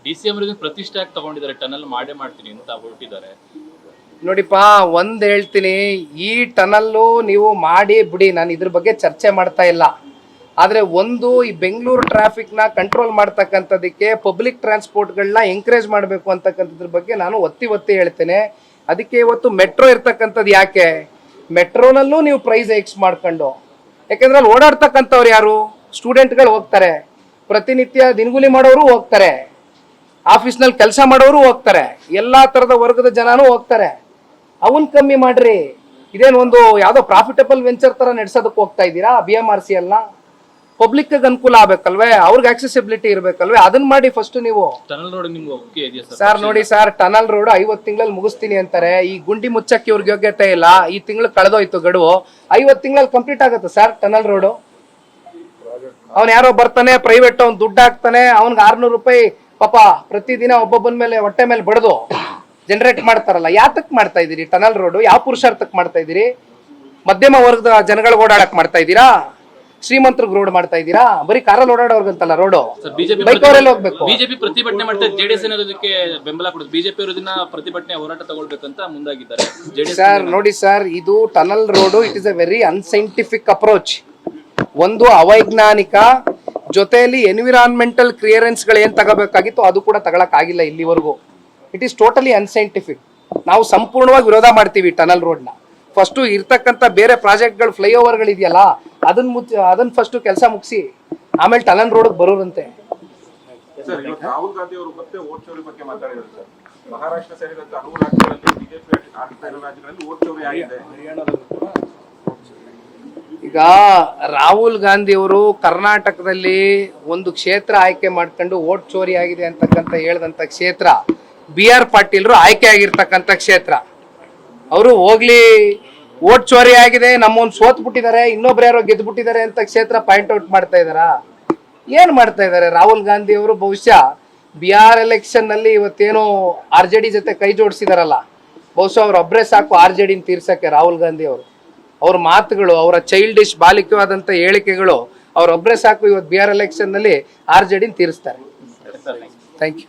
DCM ಪ್ರತಿಷ್ಠೆ ತಗೊಂಡಿದ್ದಾರೆ, tunnel ಮಾಡೇ ಮಾಡ್ತೀನಿ ಅಂತ ಹೊರಟಿದ್ದಾರೆ. ನೋಡಿಪ್ಪ, ಒಂದ್ ಹೇಳ್ತೀನಿ, ಈ ಟನಲ್ಲು ನೀವು ಮಾಡಿ ಬಿಡಿ, ನಾನು ಇದ್ರ ಬಗ್ಗೆ ಚರ್ಚೆ ಮಾಡ್ತಾ ಇಲ್ಲ. ಆದ್ರೆ ಒಂದು, ಈ ಬೆಂಗಳೂರು ಟ್ರಾಫಿಕ್ನ ಕಂಟ್ರೋಲ್ ಮಾಡ್ತಕ್ಕಂಥದಕ್ಕೆ ಪಬ್ಲಿಕ್ ಟ್ರಾನ್ಸ್ಪೋರ್ಟ್ಗಳನ್ನ ಎಂಕರೇಜ್ ಮಾಡಬೇಕು ಅಂತಕ್ಕಂಥದ್ರ ಬಗ್ಗೆ ನಾನು ಒತ್ತಿ ಹೇಳ್ತೇನೆ. ಅದಕ್ಕೆ ಇವತ್ತು ಮೆಟ್ರೋ ಇರ್ತಕ್ಕಂಥದ್ದು ಯಾಕೆ, ಮೆಟ್ರೋನಲ್ಲೂ ನೀವು ಪ್ರೈಸ್ ಎಕ್ಸ್ ಮಾಡ್ಕೊಂಡು, ಯಾಕೆಂದ್ರೆ ಅಲ್ಲಿ ಓಡಾಡ್ತಕ್ಕಂಥವ್ರು ಯಾರು, ಸ್ಟೂಡೆಂಟ್ಗಳು ಹೋಗ್ತಾರೆ, ಪ್ರತಿನಿತ್ಯ ದಿನಗೂಲಿ ಮಾಡೋರು ಹೋಗ್ತಾರೆ, ಆಫೀಸ್ನಲ್ಲಿ ಕೆಲಸ ಮಾಡೋರು ಹೋಗ್ತಾರೆ, ಎಲ್ಲಾ ತರದ ವರ್ಗದ ಜನನೂ ಹೋಗ್ತಾರೆ. ಅವನ್ ಕಮ್ಮಿ ಮಾಡ್ರಿ. ಇದೇನು ಒಂದು ಯಾವ್ದೋ ಪ್ರಾಫಿಟಬಲ್ ವೆಂಚರ್ ತರ ನಡೆಸೋದಕ್ಕೆ ಹೋಗ್ತಾ ಇದ್ದೀರಾ? BMRC ಅಲ್ಲ, ಪಬ್ಲಿಕ್ ಅನುಕೂಲ ಆಗ್ಬೇಕಲ್ವೇ, ಅವ್ರಿಗೆ ಆಕ್ಸೆಸಿಬಿಲಿಟಿ ಇರ್ಬೇಕಲ್ವೇ, ಅದನ್ನ ಮಾಡಿ ಫಸ್ಟ್ ನೀವು. ಟನಲ್ ರೋಡ್ ನಿಮ್ಗೆ ಓಕೆ ಇದೆಯಾ ಸರ್? ನೋಡಿ ಸರ್, ಟನಲ್ ರೋಡ್ 50 ತಿಂಗಳಲ್ಲಿ ಮುಗಿಸ್ತೀನಿ ಅಂತಾರೆ. ಈ ಗುಂಡಿ ಮುಚ್ಚಕ್ಕೆ ಇವ್ರಿಗೆ ಯೋಗ್ಯತೆ ಇಲ್ಲ. ಈ ತಿಂಗಳು ಕಳೆದೋಯ್ತು ಗಡುವು, 50 ತಿಂಗಳಲ್ಲಿ ಕಂಪ್ಲೀಟ್ ಆಗುತ್ತೆ ಸರ್ ಟನಲ್ ರೋಡ್. ಅವ್ನು ಯಾರೋ ಬರ್ತಾನೆ, ಪ್ರೈವೇಟ್ ಅವ್ನು ದುಡ್ಡು ಹಾಕ್ತಾನೆ, ಅವ್ನಿಗೆ 600 ರೂಪಾಯಿ ಪಾಪ ಪ್ರತಿದಿನ ಒಬ್ಬೊಬ್ಬನ ಮೇಲೆ ಹೊಟ್ಟೆ ಮೇಲೆ ಬಡ್ದು ಜನರೇಟ್ ಮಾಡ್ತಾರಲ್ಲ. ಯಾತಕ್ ಮಾಡ್ತಾ ಇದೀರಿ ಟನಲ್ ರೋಡ್? ಯಾವ ಪುರುಷಾರ್ಥಕ್ ಮಾಡ್ತಾ ಇದೀರಿ? ಮಧ್ಯಮ ವರ್ಗದ ಜನಗಳಿಗೆ ಓಡಾಡಕ್ ಮಾಡ್ತಾ ಇದ್ದೀರಾ? ಶ್ರೀಮಂತರಿಗೆ ರೋಡ್ ಮಾಡ್ತಾ ಇದ್ದೀರಾ? ಬರೀ ಕಾರಲ್ಲಿ ಓಡಾಡೋರ್ಗಂತಲ್ಲ ರೋಡ್, ಬೈಕ್ ಅವರೆಲ್ಲ ಹೋಗ್ಬೇಕು. ಬಿಜೆಪಿ ಪ್ರತಿಭಟನೆ ಮಾಡ್ತಾರೆ, JDS ಅನ್ನೋದಕ್ಕೆ ಬೆಂಬಲ ಕೊಡುತ್ತೆ. ಬಿಜೆಪಿ ಅವರು ಇದನ್ನ ಪ್ರತಿಭಟನೆ ಹೋರಾಟ ತಗೊಳ್ಬೇಕಂತ ಮುಂದಾಗಿದ್ದಾರೆ. ಸರ್ ನೋಡಿ ಸರ್, ಇದು tunnel road, it is a very unscientific approach. ಒಂದು ಅವೈಜ್ಞಾನಿಕ, ಜೊತೆಯಲ್ಲಿ ಎನ್ವಿರಾನ್ಮೆಂಟಲ್ ಕ್ಲಿಯರೆನ್ಸ್ ಗಳು ಏನ್ ತಗೋಬೇಕಾಗಿತ್ತು ಅದು ಕೂಡ ತಗೊಳಕ್ ಆಗಿಲ್ಲ ಇಲ್ಲಿವರೆಗೂ. It is totally unscientific. ನಾವು ಸಂಪೂರ್ಣವಾಗಿ ವಿರೋಧ ಮಾಡ್ತೀವಿ ಟನಲ್ ರೋಡ್ನ. ಫಸ್ಟ್ ಇರ್ತಕ್ಕಂಥ ಬೇರೆ ಪ್ರಾಜೆಕ್ಟ್ಗಳು, ಫ್ಲೈಓವರ್ಗಳು ಇದೆಯಲ್ಲ, ಅದನ್ನ ಫಸ್ಟ್ ಕೆಲಸ ಮುಗಿಸಿ ಆಮೇಲೆ ಟನಲ್ ರೋಡ್ ಬರೋರಂತೆ. ರಾಹುಲ್ ಗಾಂಧಿ ಅವರು ಮತ್ತೆ ವೋಟ್ ಚೋರಿ ಬಗ್ಗೆ ಮಾತಾಡಿದ್ದಾರೆ ಸರ್. ಮಹಾರಾಷ್ಟ್ರ ಸೇರಿದಂತೆ ಹಲವು ರಾಜ್ಯಗಳಲ್ಲಿ ಬಿಜೆಪಿ ಆಡಳಿತ ಇರುವ ರಾಜ್ಯಗಳಲ್ಲಿ ವೋಟ್ ಚೋರಿ ಆಗಿದೆ. ಈಗ ರಾಹುಲ್ ಗಾಂಧಿ ಅವರು ಕರ್ನಾಟಕದಲ್ಲಿ ಒಂದು ಕ್ಷೇತ್ರ ಆಯ್ಕೆ ಮಾಡ್ಕೊಂಡು ವೋಟ್ ಚೋರಿ ಆಗಿದೆ ಅಂತಕ್ಕಂಥ ಹೇಳಿದಂತ ಕ್ಷೇತ್ರ BR ಪಾಟೀಲ್ರು ಆಯ್ಕೆ ಆಗಿರ್ತಕ್ಕಂಥ ಕ್ಷೇತ್ರ. ಅವರು ಹೋಗ್ಲಿ, ವೋಟ್ ಚೋರಿ ಆಗಿದೆ, ನಮ್ಮೊಂದು ಸೋತ್ ಬಿಟ್ಟಿದ್ದಾರೆ, ಇನ್ನೊಬ್ರು ಯಾರೋ ಗೆದ್ದು ಬಿಟ್ಟಿದ್ದಾರೆ ಅಂತ ಕ್ಷೇತ್ರ ಪಾಯಿಂಟ್ ಔಟ್ ಮಾಡ್ತಾ ಇದಾರ. ಏನ್ ಮಾಡ್ತಾ ಇದಾರೆ ರಾಹುಲ್ ಗಾಂಧಿ ಅವರು? ಬಹುಶಃ BR ಎಲೆಕ್ಷನ್ ನಲ್ಲಿ ಇವತ್ತೇನೋ RJD ಜೊತೆ ಕೈ ಜೋಡಿಸಿದಾರಲ್ಲ, ಬಹುಶಃ ಅವ್ರ ಒಬ್ರೇ ಸಾಕು RJD ತೀರ್ಸಕ್ಕೆ. ರಾಹುಲ್ ಗಾಂಧಿ ಅವರು, ಅವ್ರ ಮಾತುಗಳು, ಅವರ ಚೈಲ್ಡಿಶ್ ಬಾಲಿಕವಾದಂತ ಹೇಳಿಕೆಗಳು, ಅವ್ರೊಬ್ರೇ ಸಾಕು ಇವತ್ತು BR ಎಲೆಕ್ಷನ್ ನಲ್ಲಿ RJD ತೀರಿಸ್ತಾರೆ. Thank you.